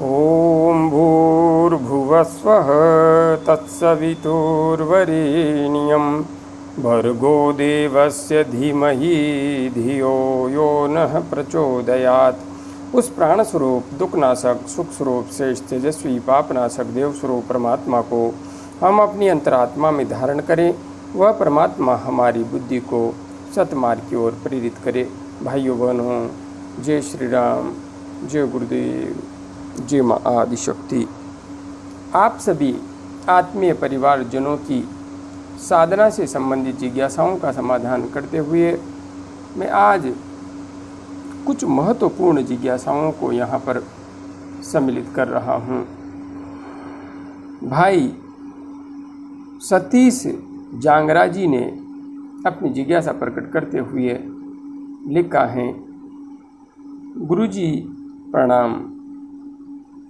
ॐ भूर्भुवस्वः तत्सवितुर्वरेण्यं भर्गो देवस्य धीमहि धियो यो नः प्रचोदयात्। उस प्राण स्वरूप दुखनाशक सुख स्वरूप श्रेष्ठ तेजस्वी पापनाशक देव स्वरूप परमात्मा को हम अपनी अंतरात्मा में धारण करें। वह परमात्मा हमारी बुद्धि को सतमार्ग की ओर प्रेरित करे। भाइयों बहनों, जय श्री राम, जय गुरुदेव, जय माँ आदिशक्ति। आप सभी आत्मीय परिवारजनों की साधना से संबंधित जिज्ञासाओं का समाधान करते हुए मैं आज कुछ महत्वपूर्ण जिज्ञासाओं को यहाँ पर सम्मिलित कर रहा हूँ। भाई सतीश जांगरा जी ने अपनी जिज्ञासा प्रकट करते हुए लिखा है, गुरुजी प्रणाम।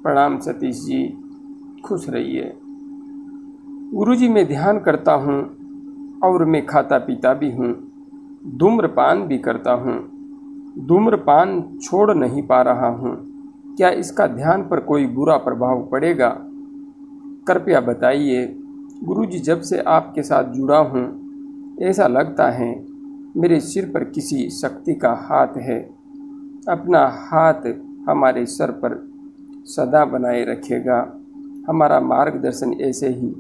प्रणाम सतीश जी, खुश रहिए। गुरुजी मैं ध्यान करता हूँ और मैं खाता पीता भी हूँ, धूम्रपान भी करता हूँ। धूम्रपान छोड़ नहीं पा रहा हूँ। क्या इसका ध्यान पर कोई बुरा प्रभाव पड़ेगा? कृपया बताइए। गुरुजी जब से आपके साथ जुड़ा हूँ ऐसा लगता है मेरे सिर पर किसी शक्ति का हाथ है। अपना हाथ हमारे सर पर सदा बनाए रखेगा। हमारा मार्गदर्शन ऐसे ही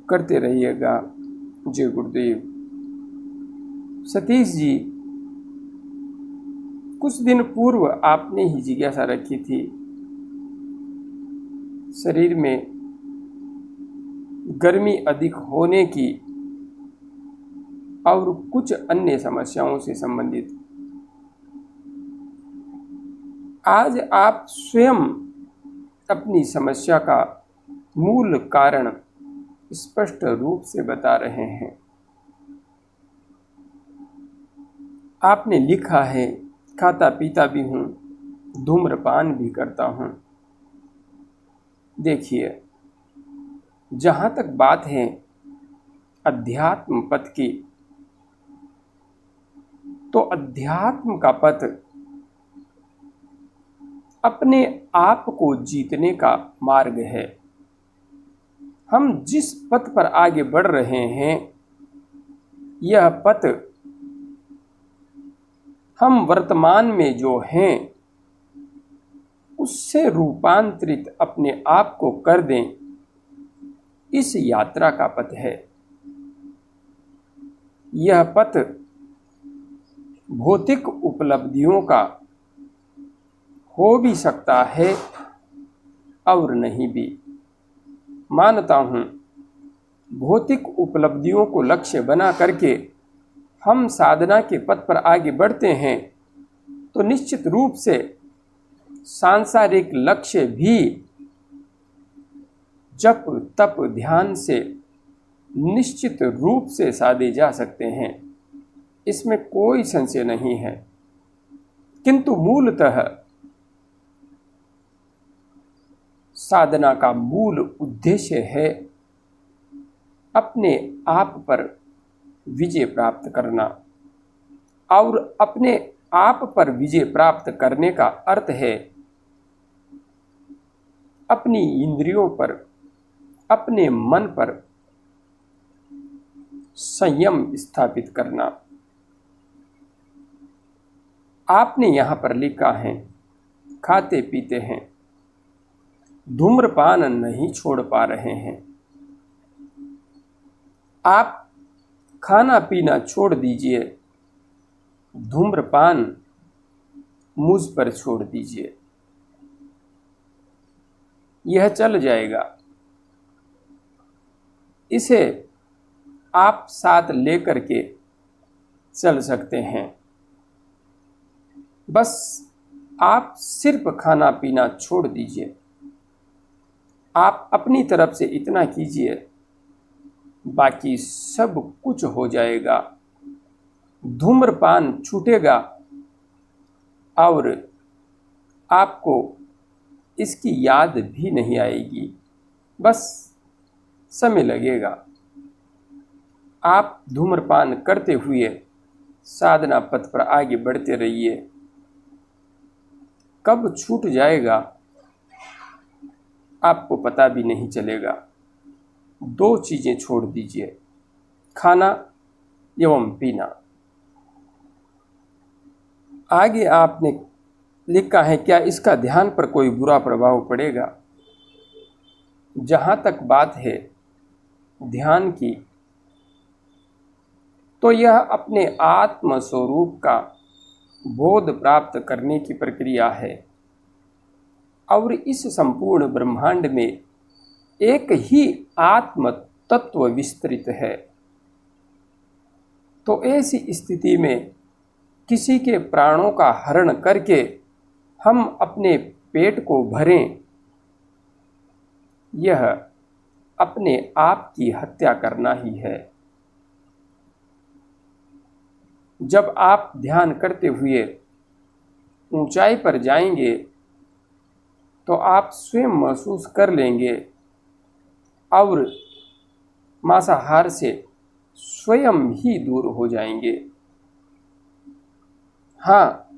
करते रहिएगा। जय गुरुदेव। सतीश जी, कुछ दिन पूर्व आपने ही जिज्ञासा रखी थी, शरीर में गर्मी अधिक होने की और कुछ अन्य समस्याओं से संबंधित। आज आप स्वयं अपनी समस्या का मूल कारण स्पष्ट रूप से बता रहे हैं। आपने लिखा है, खाता पीता भी हूँ, धूम्रपान भी करता हूँ। देखिए, जहाँ तक बात है अध्यात्म पथ की, तो अध्यात्म का पथ अपने आप को जीतने का मार्ग है। हम जिस पथ पर आगे बढ़ रहे हैं, यह पथ हम वर्तमान में जो हैं उससे रूपांतरित अपने आप को कर दें, इस यात्रा का पथ है। यह पथ भौतिक उपलब्धियों का हो भी सकता है और नहीं भी। मानता हूँ भौतिक उपलब्धियों को लक्ष्य बना करके हम साधना के पथ पर आगे बढ़ते हैं तो निश्चित रूप से सांसारिक लक्ष्य भी जप तप ध्यान से निश्चित रूप से साधे जा सकते हैं, इसमें कोई संशय नहीं है। किंतु मूलतः साधना का मूल उद्देश्य है अपने आप पर विजय प्राप्त करना। और अपने आप पर विजय प्राप्त करने का अर्थ है अपनी इंद्रियों पर, अपने मन पर संयम स्थापित करना। आपने यहाँ पर लिखा है, खाते पीते हैं, धूम्रपान नहीं छोड़ पा रहे हैं। आप खाना पीना छोड़ दीजिए, धूम्रपान मुझ पर छोड़ दीजिए, यह चल जाएगा। इसे आप साथ लेकर के चल सकते हैं। बस आप सिर्फ खाना पीना छोड़ दीजिए। आप अपनी तरफ से इतना कीजिए, बाकी सब कुछ हो जाएगा। धूम्रपान छूटेगा और आपको इसकी याद भी नहीं आएगी, बस समय लगेगा। आप धूम्रपान करते हुए साधना पथ पर आगे बढ़ते रहिए। कब छूट जाएगा आपको पता भी नहीं चलेगा। 2 चीज़ें छोड़ दीजिए, खाना एवं पीना। आगे आपने लिखा है, क्या इसका ध्यान पर कोई बुरा प्रभाव पड़ेगा? जहाँ तक बात है ध्यान की, तो यह अपने आत्म स्वरूप का बोध प्राप्त करने की प्रक्रिया है और इस संपूर्ण ब्रह्मांड में एक ही आत्म तत्व विस्तृत है। तो ऐसी स्थिति में किसी के प्राणों का हरण करके हम अपने पेट को भरें, यह अपने आप की हत्या करना ही है। जब आप ध्यान करते हुए ऊंचाई पर जाएंगे तो आप स्वयं महसूस कर लेंगे और मांसाहार से स्वयं ही दूर हो जाएंगे। हाँ,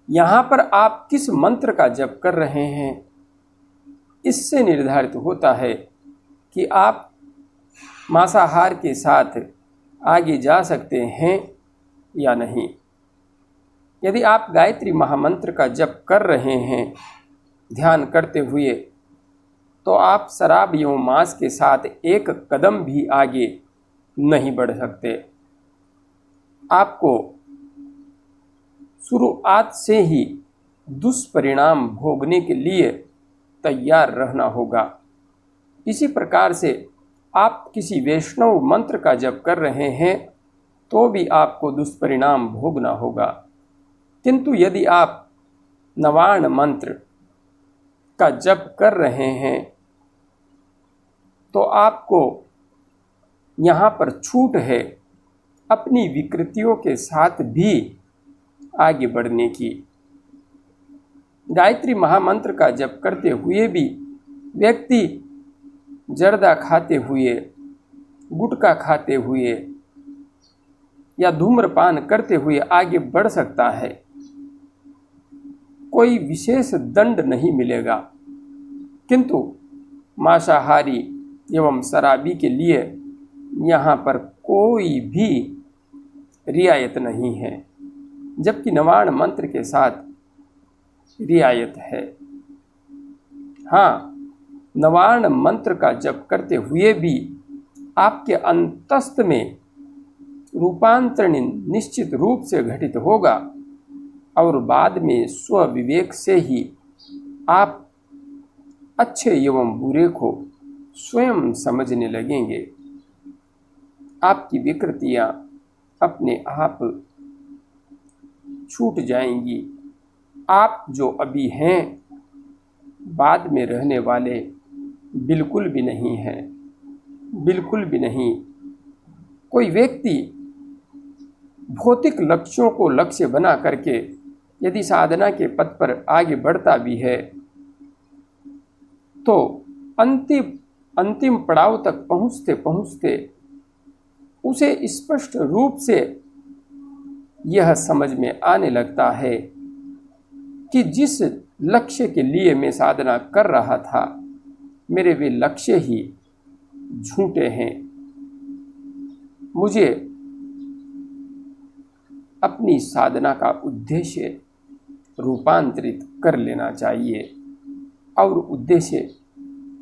यहाँ पर आप किस मंत्र का जप कर रहे हैं, इससे निर्धारित होता है कि आप मांसाहार के साथ आगे जा सकते हैं या नहीं। यदि आप गायत्री महामंत्र का जप कर रहे हैं ध्यान करते हुए, तो आप शराब एवं मांस के साथ एक कदम भी आगे नहीं बढ़ सकते। आपको शुरुआत से ही दुष्परिणाम भोगने के लिए तैयार रहना होगा। इसी प्रकार से आप किसी वैष्णव मंत्र का जप कर रहे हैं तो भी आपको दुष्परिणाम भोगना होगा। किंतु यदि आप नवार्ण मंत्र का जप कर रहे हैं तो आपको यहाँ पर छूट है अपनी विकृतियों के साथ भी आगे बढ़ने की। गायत्री महामंत्र का जप करते हुए भी व्यक्ति जर्दा खाते हुए, गुटखा खाते हुए या धूम्रपान करते हुए आगे बढ़ सकता है। कोई विशेष दंड नहीं मिलेगा। किंतु मांसाहारी एवं शराबी के लिए यहाँ पर कोई भी रियायत नहीं है, जबकि नवार्ण मंत्र के साथ रियायत है। हाँ, नवार्ण मंत्र का जप करते हुए भी आपके अंतस्थ में रूपांतरण निश्चित रूप से घटित होगा और बाद में स्व विवेक से ही आप अच्छे एवं बुरे को स्वयं समझने लगेंगे। आपकी विकृतियाँ अपने आप छूट जाएंगी। आप जो अभी हैं बाद में रहने वाले बिल्कुल भी नहीं हैं, बिल्कुल भी नहीं। कोई व्यक्ति भौतिक लक्ष्यों को लक्ष्य बना करके यदि साधना के पथ पर आगे बढ़ता भी है तो अंतिम पड़ाव तक पहुँचते पहुँचते उसे स्पष्ट रूप से यह समझ में आने लगता है कि जिस लक्ष्य के लिए मैं साधना कर रहा था, मेरे वे लक्ष्य ही झूठे हैं। मुझे अपनी साधना का उद्देश्य रूपांतरित कर लेना चाहिए और उद्देश्य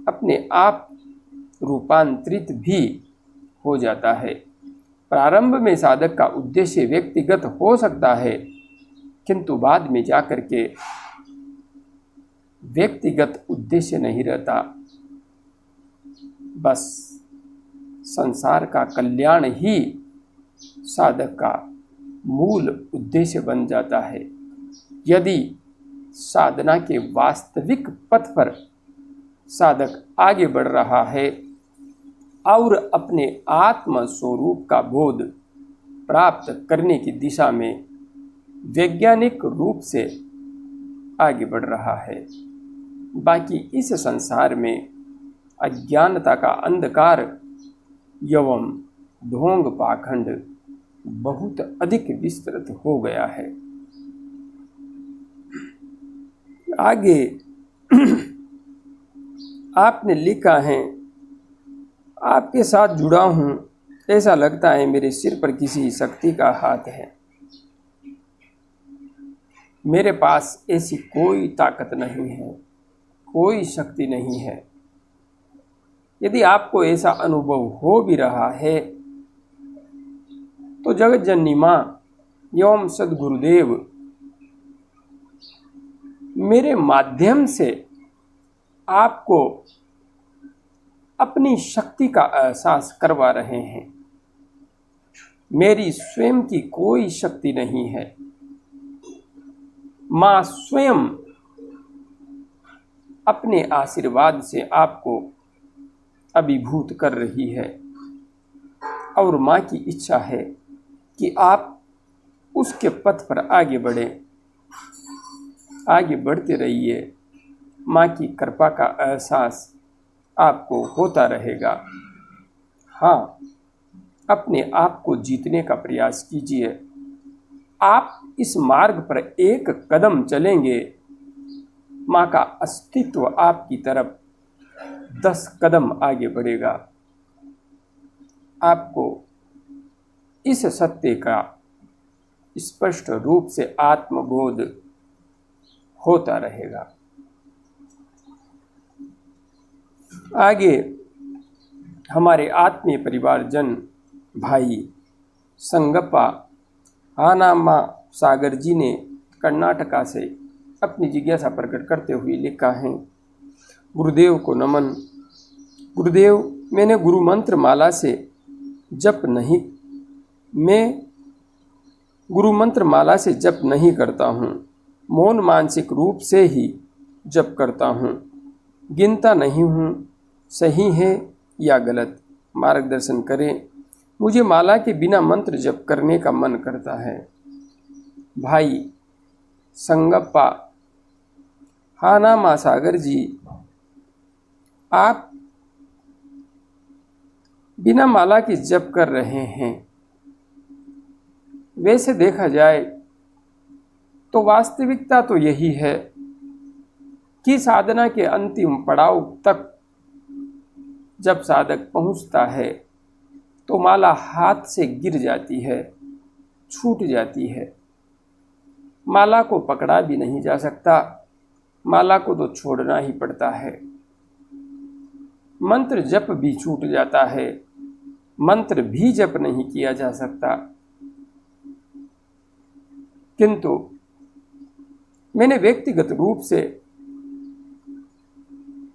अपने आप रूपांतरित भी हो जाता है। प्रारंभ में साधक का उद्देश्य व्यक्तिगत हो सकता है, किंतु बाद में जाकर के व्यक्तिगत उद्देश्य नहीं रहता। बस संसार का कल्याण ही साधक का मूल उद्देश्य बन जाता है। यदि साधना के वास्तविक पथ पर साधक आगे बढ़ रहा है और अपने आत्म स्वरूप का बोध प्राप्त करने की दिशा में वैज्ञानिक रूप से आगे बढ़ रहा है, बाकी इस संसार में अज्ञानता का अंधकार एवं ढोंग पाखंड बहुत अधिक विस्तृत हो गया है। आगे आपने लिखा है, आपके साथ जुड़ा हूँ, ऐसा लगता है मेरे सिर पर किसी शक्ति का हाथ है। मेरे पास ऐसी कोई ताकत नहीं है, कोई शक्ति नहीं है। यदि आपको ऐसा अनुभव हो भी रहा है तो जगत जननी माँ एवं सद्गुरुदेव मेरे माध्यम से आपको अपनी शक्ति का एहसास करवा रहे हैं। मेरी स्वयं की कोई शक्ति नहीं है। माँ स्वयं अपने आशीर्वाद से आपको अभिभूत कर रही है और माँ की इच्छा है कि आप उसके पथ पर आगे बढ़ें, आगे बढ़ते रहिए। माँ की कृपा का एहसास आपको होता रहेगा। हाँ, अपने आप को जीतने का प्रयास कीजिए। आप इस मार्ग पर एक कदम चलेंगे, माँ का अस्तित्व आपकी तरफ 10 कदम आगे बढ़ेगा। आपको इस सत्य का स्पष्ट रूप से आत्मबोध होता रहेगा। आगे हमारे आत्मीय परिवारजन भाई संगप्पा हानामा सागर जी ने कर्नाटका से अपनी जिज्ञासा प्रकट करते हुए लिखा है, गुरुदेव को नमन। गुरुदेव, मैंने गुरु मंत्र माला से जप नहीं करता हूँ। मौन मानसिक रूप से ही जप करता हूँ। गिनता नहीं हूँ। सही है या गलत, मार्गदर्शन करें। मुझे माला के बिना मंत्र जप करने का मन करता है। भाई संगप्पा हानामा सागर जी, आप बिना माला के जप कर रहे हैं। वैसे देखा जाए तो वास्तविकता तो यही है कि साधना के अंतिम पड़ाव तक जब साधक पहुंचता है तो माला हाथ से गिर जाती है, छूट जाती है। माला को पकड़ा भी नहीं जा सकता, माला को तो छोड़ना ही पड़ता है। मंत्र जप भी छूट जाता है, मंत्र भी जप नहीं किया जा सकता। किंतु मैंने व्यक्तिगत रूप से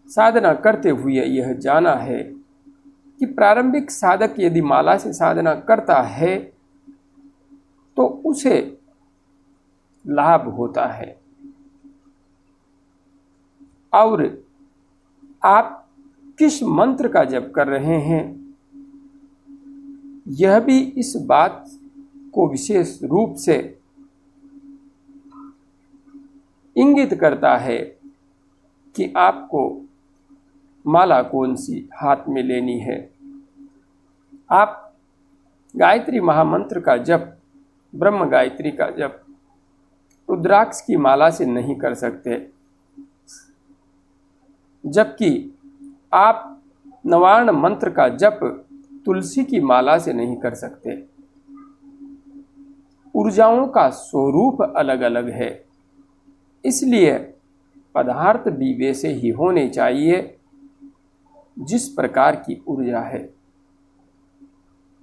साधना करते हुए यह जाना है कि प्रारंभिक साधक यदि माला से साधना करता है तो उसे लाभ होता है। और आप किस मंत्र का जप कर रहे हैं, यह भी इस बात को विशेष रूप से इंगित करता है कि आपको माला कौन सी हाथ में लेनी है। आप गायत्री महामंत्र का जप, ब्रह्म गायत्री का जप रुद्राक्ष की माला से नहीं कर सकते, जबकि आप नवार्ण मंत्र का जप तुलसी की माला से नहीं कर सकते। ऊर्जाओं का स्वरूप अलग अलग है, इसलिए पदार्थ भी वैसे ही होने चाहिए जिस प्रकार की ऊर्जा है।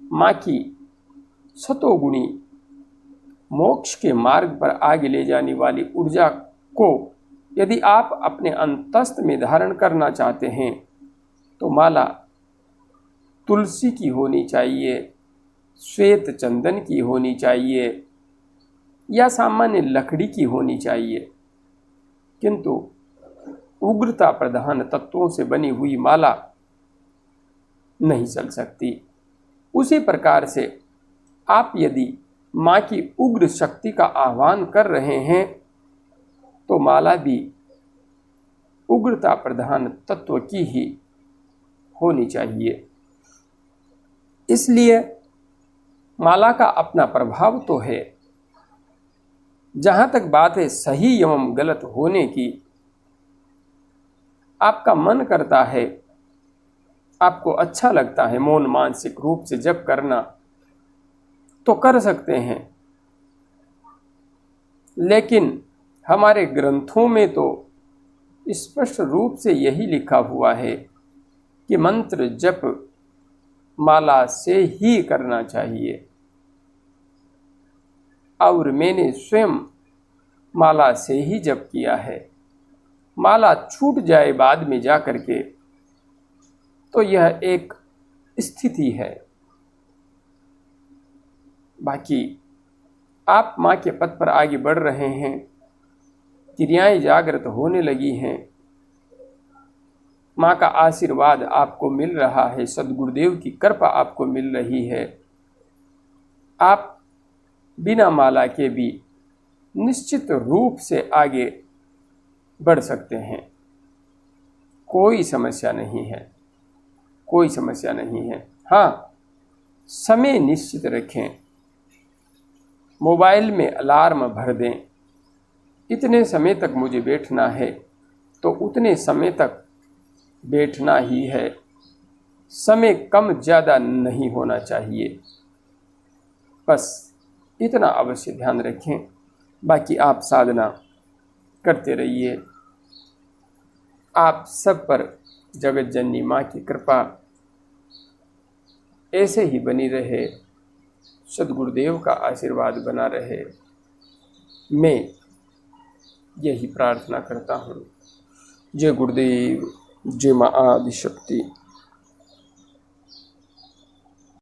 माँ की सतोगुणी मोक्ष के मार्ग पर आगे ले जाने वाली ऊर्जा को यदि आप अपने अंतस्थ में धारण करना चाहते हैं तो माला तुलसी की होनी चाहिए, श्वेत चंदन की होनी चाहिए या सामान्य लकड़ी की होनी चाहिए। किंतु उग्रता प्रधान तत्वों से बनी हुई माला नहीं चल सकती। उसी प्रकार से आप यदि माँ की उग्र शक्ति का आह्वान कर रहे हैं तो माला भी उग्रता प्रधान तत्व की ही होनी चाहिए। इसलिए माला का अपना प्रभाव तो है। जहाँ तक बात है सही एवं गलत होने की, आपका मन करता है, आपको अच्छा लगता है मौन मानसिक रूप से जप करना, तो कर सकते हैं। लेकिन हमारे ग्रंथों में तो स्पष्ट रूप से यही लिखा हुआ है कि मंत्र जप माला से ही करना चाहिए, और मैंने स्वयं माला से ही जप किया है। माला छूट जाए बाद में जा कर के तो यह एक स्थिति है। बाकी आप माँ के पथ पर आगे बढ़ रहे हैं, क्रियाएं जागृत होने लगी हैं, माँ का आशीर्वाद आपको मिल रहा है, सद्गुरुदेव की कृपा आपको मिल रही है। आप बिना माला के भी निश्चित रूप से आगे बढ़ सकते हैं। कोई समस्या नहीं है, कोई समस्या नहीं है। हाँ, समय निश्चित रखें, मोबाइल में अलार्म भर दें, इतने समय तक मुझे बैठना है तो उतने समय तक बैठना ही है। समय कम ज़्यादा नहीं होना चाहिए, बस इतना अवश्य ध्यान रखें। बाकी आप साधना करते रहिए। आप सब पर जगत जननी माँ की कृपा ऐसे ही बनी रहे, सद्गुरुदेव का आशीर्वाद बना रहे, मैं यही प्रार्थना करता हूँ। जय गुरुदेव, जय माँ आदिशक्ति।